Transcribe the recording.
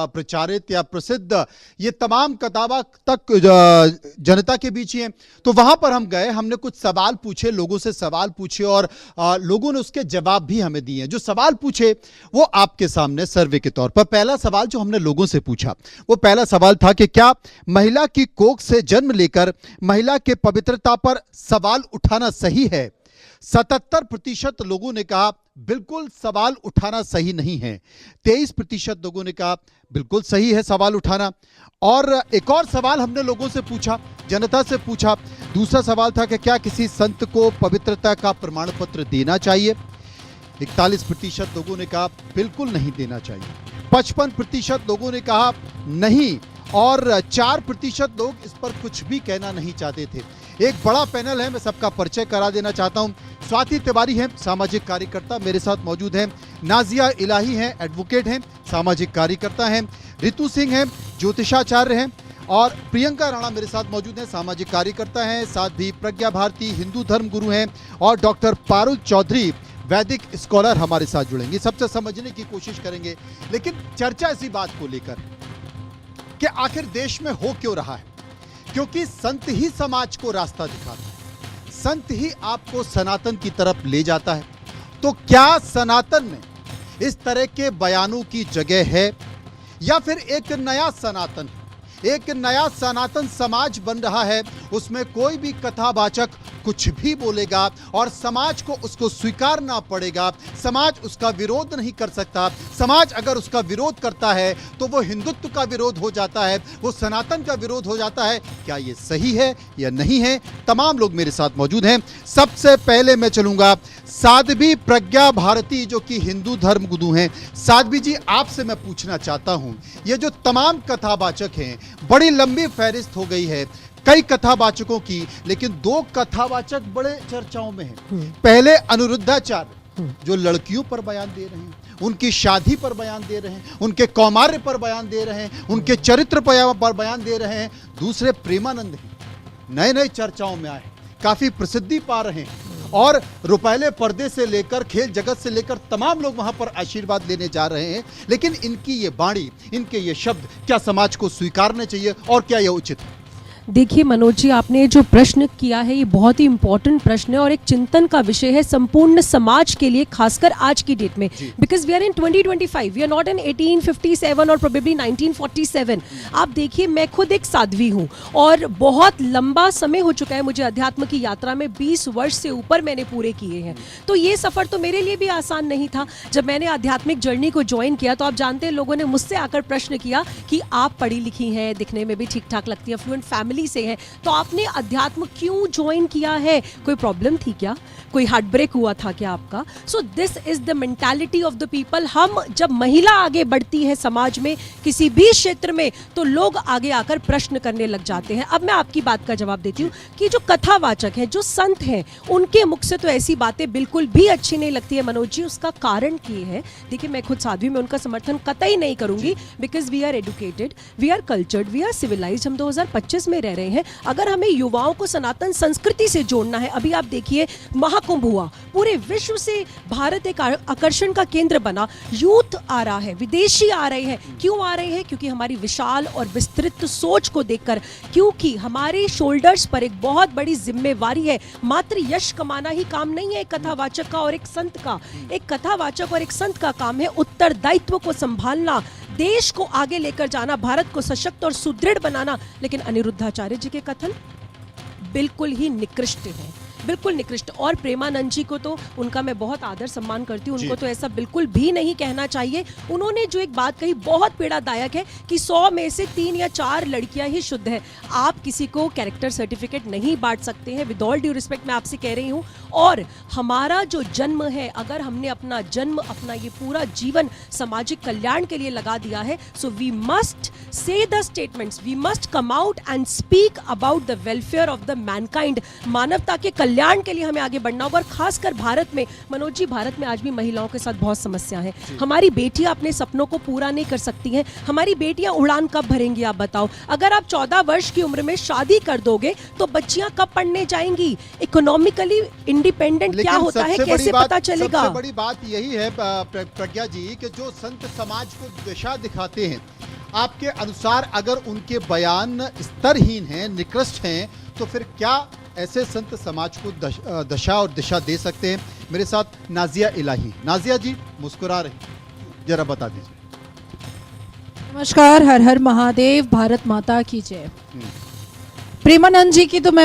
प्रचारित या प्रसिद्ध ये तमाम किताबें तक जनता के बीच ही हैं। तो वहां पर हम गए, हमने कुछ सवाल पूछे, लोगों से सवाल पूछे और लोगों ने उसके जवाब भी हमें दिए। जो सवाल पूछे वो आपके सामने सर्वे के तौर पर। पहला सवाल जो हमने लोगों से पूछा वो पहला सवाल था कि क्या महिला की कोख से जन्म लेकर महिला के पवित्रता पर सवाल उठाना सही है? 77% लोगों ने कहा बिल्कुल सवाल उठाना सही नहीं है। 23% लोगों ने कहा बिल्कुल सही है सवाल उठाना। और एक और सवाल हमने लोगों से पूछा, जनता से पूछा। दूसरा सवाल था कि क्या किसी संत को पवित्रता का प्रमाण पत्र देना चाहिए? 41% लोगों ने कहा बिल्कुल नहीं देना चाहिए। 55% लोगों ने कहा नहीं और 4% लोग इस पर कुछ भी कहना नहीं चाहते थे। एक बड़ा पैनल है, मैं सबका परिचय करा देना चाहता हूं। स्वाति तिवारी हैं, सामाजिक कार्यकर्ता, मेरे साथ मौजूद हैं। नाजिया इलाही हैं, एडवोकेट हैं, सामाजिक कार्यकर्ता हैं। रितु सिंह हैं, ज्योतिषाचार्य हैं। और प्रियंका राणा मेरे साथ मौजूद हैं, सामाजिक कार्यकर्ता हैं। साथ भी प्रज्ञा भारती हिंदू धर्म गुरु हैं और डॉक्टर पारुल चौधरी वैदिक स्कॉलर हमारे साथ जुड़ेंगे। सबसे समझने की कोशिश करेंगे। लेकिन चर्चा इसी बात को लेकर कि आखिर देश में हो क्यों रहा है, क्योंकि संत ही समाज को रास्ता दिखाता है, संत ही आपको सनातन की तरफ ले जाता है। तो क्या सनातन में इस तरह के बयानों की जगह है या फिर एक नया सनातन, एक नया सनातन समाज बन रहा है, उसमें कोई भी कथावाचक कुछ भी बोलेगा और समाज को उसको स्वीकारना पड़ेगा, समाज उसका विरोध नहीं कर सकता। समाज अगर उसका विरोध करता है तो वो हिंदुत्व का विरोध हो जाता है, वो सनातन का विरोध हो जाता है। क्या ये सही है या नहीं है? तमाम लोग मेरे साथ मौजूद हैं। सबसे पहले मैं चलूंगा साध्वी प्रज्ञा भारती जो कि हिंदू धर्म गुरु हैं। साध्वी जी, आपसे मैं पूछना चाहता हूं, ये जो तमाम कथावाचक हैं, बड़ी लंबी फहरिस्त हो गई है कई कथावाचकों की, लेकिन 2 कथावाचक बड़े चर्चाओं में हैं। पहले अनिरुद्धाचार्य जो लड़कियों पर बयान दे रहे हैं, उनकी शादी पर बयान दे रहे हैं, उनके कौमार्य पर बयान दे रहे हैं, उनके चरित्र पर बयान दे रहे हैं। दूसरे प्रेमानंद हैं, नए नए चर्चाओं में आए, काफी प्रसिद्धि पा रहे हैं और रुपैले पर्दे से लेकर खेल जगत से लेकर तमाम लोग वहां पर आशीर्वाद लेने जा रहे हैं। लेकिन इनकी ये वाणी, इनके ये शब्द क्या समाज को स्वीकारने चाहिए और क्या यह उचित है? देखिए मनोज जी, आपने जो प्रश्न किया है ये बहुत ही इंपॉर्टेंट प्रश्न है और एक चिंतन का विषय है संपूर्ण समाज के लिए, खासकर आज की डेट में। Because we are in 2025, we are not in 1857 और प्रोबेबली 1947। आप देखिए, मैं खुद एक साध्वी हूँ और बहुत लंबा समय हो चुका है मुझे अध्यात्म की यात्रा में, 20 वर्ष से ऊपर मैंने पूरे किए हैं। तो ये सफ़र तो मेरे लिए भी आसान नहीं था। जब मैंने आध्यात्मिक जर्नी को ज्वाइन किया तो आप जानते हैं, लोगों ने मुझसे आकर प्रश्न किया कि आप पढ़ी लिखी हैं, दिखने में भी ठीक ठाक लगती है, फ्लुएंट फैमिली से है, तो आपने अध्यात्म क्यों ज्वाइन किया है? कोई प्रॉब्लम थी क्या? कोई हार्ट ब्रेक हुआ था क्या आपका? So this is the mentality of the people. हम जब महिला आगे बढ़ती है समाज में किसी भी क्षेत्र में, तो लोग आगे आकर प्रश्न करने लग जाते हैं। अब मैं आपकी बात का जवाब देती हूँ कि जो कथावाचक हैं, जो संत हैं, उनके मुख से तो ऐसी बातें बिल्कुल भी अच्छी नहीं लगती है मनोज जी। उसका कारण ये है, देखिए मैं खुद साध्वी में उनका समर्थन कतई नहीं करूंगी, because we are educated, we are cultured, we are civilised. हम 2025 में रह रहे हैं। अगर हमें युवाओं को सनातन संस्कृति से जोड़ना है, अभी आप देखिए महाकुंभ हुआ, पूरे विश्व से भारत एक आकर्षण का केंद्र बना, यूथ आ रहा है, विदेशी आ रहे हैं। क्यों आ रहे हैं? क्योंकि हमारी विशाल और विस्तृत सोच को देखकर, क्योंकि हमारे शोल्डर्स पर एक बहुत बड़ी जिम्मेवारी है। मात्र यश कमाना ही काम नहीं है एक कथावाचक का और एक संत का। एक कथावाचक और एक संत का काम है उत्तरदायित्व को संभालना, देश को आगे लेकर जाना, भारत को सशक्त और सुदृढ़ बनाना। लेकिन अनिरुद्धाचार्य जी के कथन बिल्कुल ही निकृष्ट है, बिल्कुल निकृष्ट। और प्रेमानंद जी को तो उनका मैं बहुत आदर सम्मान करती हूँ, उनको तो ऐसा बिल्कुल भी नहीं कहना चाहिए। उन्होंने जो एक बात कही बहुत पीड़ादायक है कि 100 में से 3 या 4 लड़कियां ही शुद्ध है। आप किसी को कैरेक्टर सर्टिफिकेट नहीं बांट सकते हैं, विद ऑल ड्यू रिस्पेक्ट मैं आपसे कह रही हूँ। और हमारा जो जन्म है, अगर हमने अपना जन्म, अपना ये पूरा जीवन सामाजिक कल्याण के लिए लगा दिया है, so we must say the statements, we must come out and speak about the welfare of the mankind. मानवता के कल्याण के लिए हमें आगे बढ़ना होगा। और खासकर भारत में मनोज जी, भारत में आज भी महिलाओं के साथ बहुत समस्या है। हमारी बेटियां अपने सपनों को पूरा नहीं कर सकती हैं। हमारी बेटियां उड़ान कब भरेंगी आप बताओ? अगर आप 14 वर्ष की उम्र में शादी कर दोगे तो बच्चियां कब पढ़ने जाएंगी? इकोनॉमिकली इंडिपेंडेंट क्या होता है, कैसे पता चलेगा? सबसे बड़ी बात यही है प्रज्ञा जी कि जो संत समाज को दिशा दिखाते हैं, आपके अनुसार अगर उनके बयान स्तरहीन हैं, निकृष्ट हैं, तो फिर क्या ऐसे संत समाज को दशा और दिशा दे सकते हैं? मेरे साथ नाजिया इलाही। नाजिया जी मुस्कुरा रही, जरा बता दीजिए। नमस्कार, हर हर महादेव, भारत माता की जय। प्रेमानंद जी की तो मैं